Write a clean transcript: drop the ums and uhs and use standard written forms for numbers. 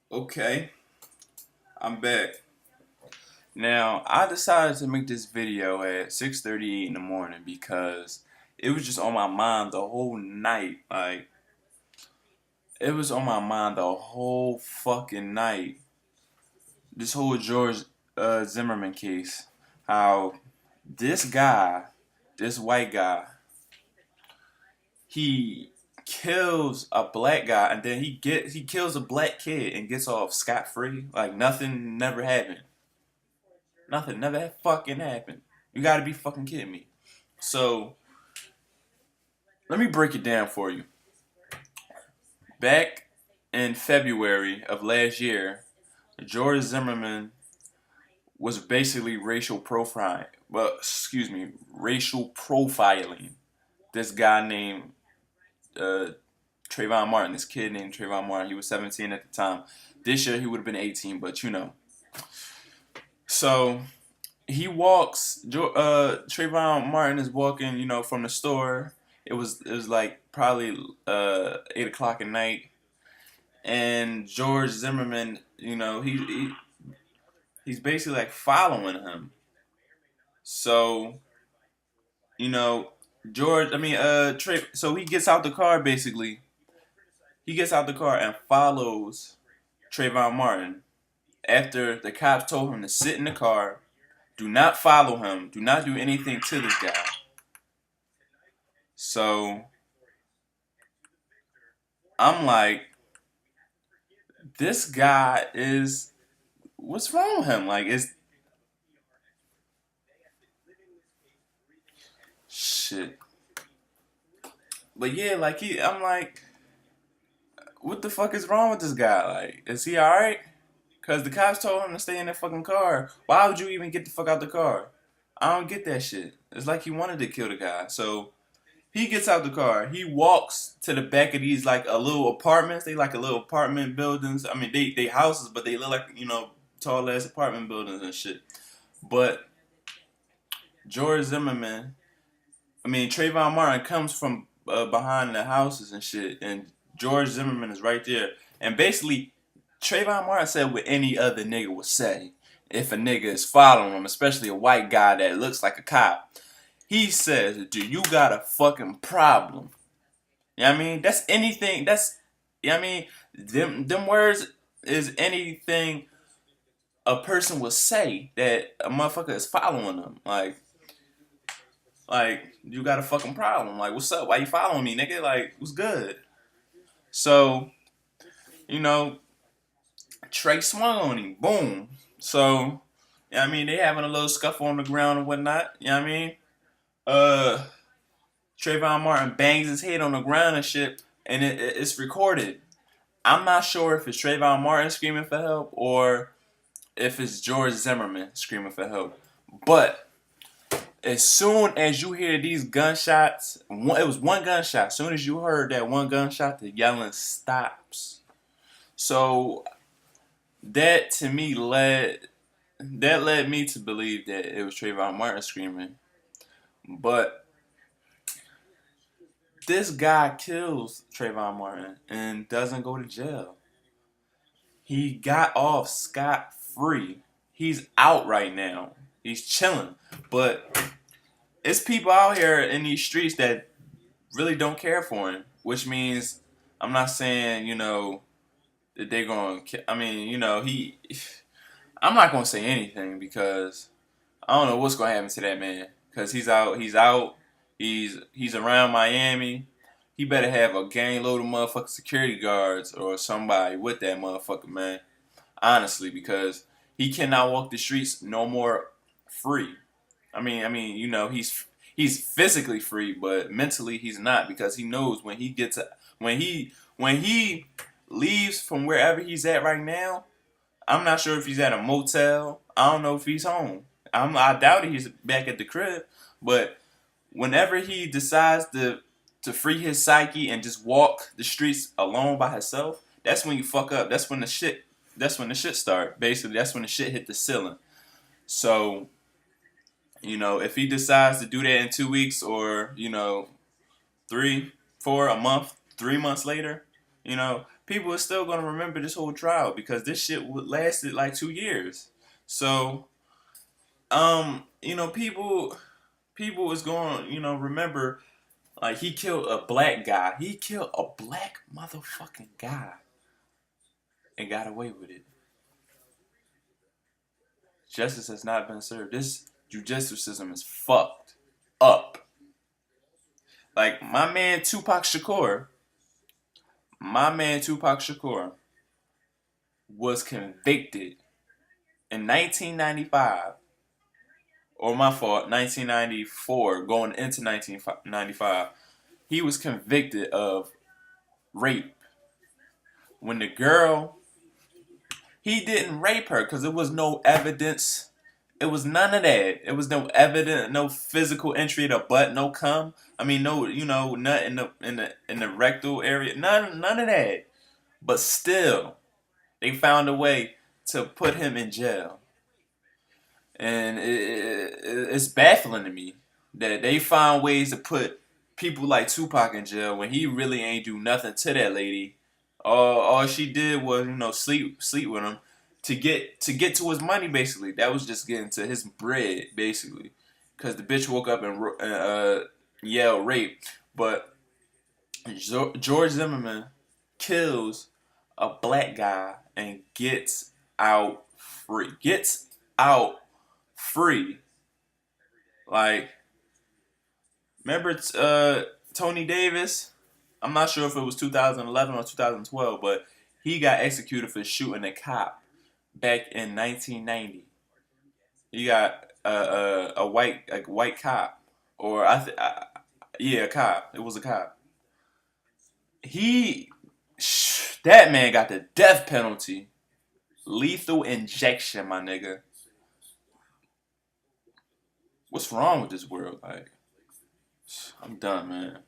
Okay, I'm back. Now, I decided to make this video at 6:38 in the morning because it was just on my mind the whole night. It was on my mind the whole fucking night. This whole George Zimmerman case. How this guy, this white guy, he kills a black guy and then he kills a black kid and gets off scot free. Like nothing never happened. Nothing never fucking happened. You gotta be fucking kidding me. So let me break it down for you. Back in February of last year, George Zimmerman was basically racial profiling. Well, excuse me, racial profiling. This guy named uh, Trayvon Martin. This kid named Trayvon Martin. He was 17 at the time. This year he would have been 18, but you know. So he walks. Trayvon Martin is walking, from the store. It was like probably 8 o'clock at night, and George Zimmerman, he's basically like following him. So you know, George, I mean, Trey. So he gets out the car basically. He gets out the car and follows Trayvon Martin after the cops told him to sit in the car. Do not follow him. Do not do anything to this guy. So I'm like, this guy is. What's wrong with him? Like, it's shit. But yeah, like I'm like, what the fuck is wrong with this guy? Like, is he all right? Cause the cops told him to stay in that fucking car. Why would you even get the fuck out the car? I don't get that shit. It's like he wanted to kill the guy. So he gets out the car. He walks to the back of these like a little apartments. They like a little apartment buildings. I mean, they houses, but they look like tall ass apartment buildings and shit. But George Zimmerman, I mean Trayvon Martin comes from behind the houses and shit, and George Zimmerman is right there. And basically, Trayvon Martin said what any other nigga would say if a nigga is following him, especially a white guy that looks like a cop. He says, "Do you got a fucking problem?" You know what I mean? That's anything. You know what I mean? Them words is anything a person would say that a motherfucker is following them. Like you got a fucking problem. Like, what's up? Why you following me, nigga? Like, what's good? So, you know, Trey swung on him. Boom. So, you know what I mean? They having a little scuffle on the ground and whatnot. You know what I mean? Uh, Trayvon Martin bangs his head on the ground and shit, and it's recorded. I'm not sure if it's Trayvon Martin screaming for help or if it's George Zimmerman screaming for help. But as soon as you hear these gunshots, it was one gunshot. As soon as you heard that one gunshot, the yelling stops. So that to me led me to believe that it was Trayvon Martin screaming. But this guy kills Trayvon Martin and doesn't go to jail. He got off scot free. He's out right now. He's chilling. But it's people out here in these streets that really don't care for him. Which means I'm not saying, that they're going to. I mean, I'm not going to say anything because I don't know what's going to happen to that man. Because he's out. He's out. He's around Miami. He better have a gang load of motherfucking security guards or somebody with that motherfucker, man. Honestly, because he cannot walk the streets no more free. He's physically free, but mentally he's not because he knows when he leaves from wherever he's at right now. I'm not sure if he's at a motel. I don't know if he's home. I doubt he's back at the crib, but whenever he decides to free his psyche and just walk the streets alone by himself, that's when you fuck up. That's when the shit start. Basically, that's when the shit hit the ceiling. So, if he decides to do that in 2 weeks or, 3, 4, a month, 3 months later, you know, people are still gonna remember this whole trial because this shit lasted like 2 years. So, people is going, remember like he killed a black guy. He killed a black motherfucking guy and got away with it. Justice has not been served. This judicial system is fucked up. Like my man Tupac Shakur was convicted in 1995, or my fault, 1994, going into 1995. He was convicted of rape. When the girl, he didn't rape her because there was no evidence. It was none of that. It was no evidence, no physical entry of the butt, no cum. I mean, no, nut in the rectal area, none of that. But still, they found a way to put him in jail. And it's baffling to me that they find ways to put people like Tupac in jail when he really ain't do nothing to that lady. All she did was sleep with him to get to his money basically. That was just getting to his bread basically, because the bitch woke up and yelled rape. But George Zimmerman kills a black guy and gets out free. Gets out free. Like, remember Tony Davis? I'm not sure if it was 2011 or 2012, but he got executed for shooting a cop back in 1990. He got a white cop, or yeah, a cop. It was a cop. He that man got the death penalty, lethal injection, my nigga. What's wrong with this world? Like, I'm done, man.